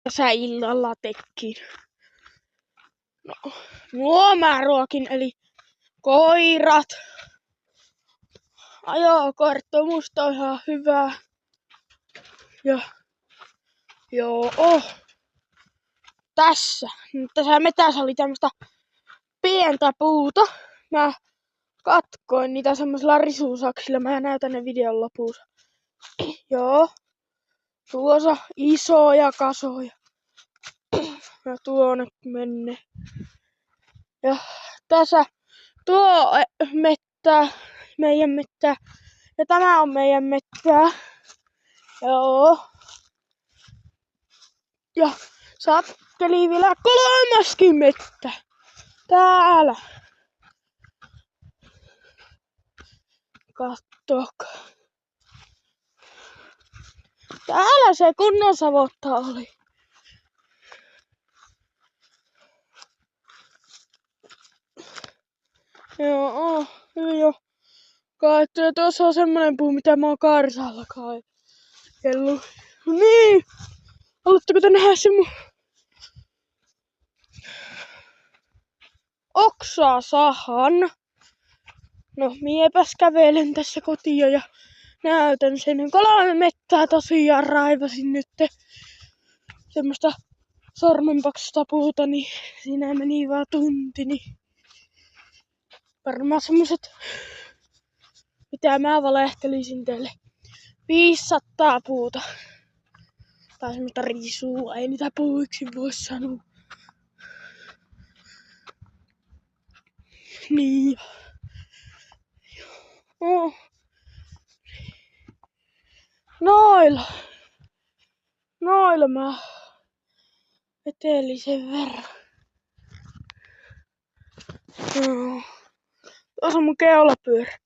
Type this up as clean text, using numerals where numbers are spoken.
Tässä illalla tekkiin. No, mä ruokin, eli koirat. Ajokortti musta on ihan hyvä. Ja joo. Tässä metässä oli tämmöstä pientä puuta. Mä katkoin niitä semmosilla risusaksilla. Mä näytän ne videon lopussa. Joo. Tuossa isoja kasoja. Ja tuonne menne. Ja tässä tuo mettää, meidän mettää. Ja tämä on meidän mettää. Joo. Ja satteli vielä kolmaskin mettä. Täällä. Kattokaa. Täällä se kunnon savotta oli. Joo. Katsotaan, tuossa on semmonen puu, mitä mä oon karsalla kaivellut. Niin! Haluatteko te nähdä se mun oksasahan? No, miepäs kävelen tässä kotiin ja näytän sen. 3 mettää tosiaan raivasin nyt. Semmoista sormenpaksusta puuta, niin siinä meni vaan tunti. Niin varmaan semmoset, mitä mä valehtelisin teille, 500 puuta. Tai semmoista risua, ei niitä puuiksi voi sanoa. Niin. Oh. Noilla mä vetelin sen verran. Tuossa on mun keulapyörä.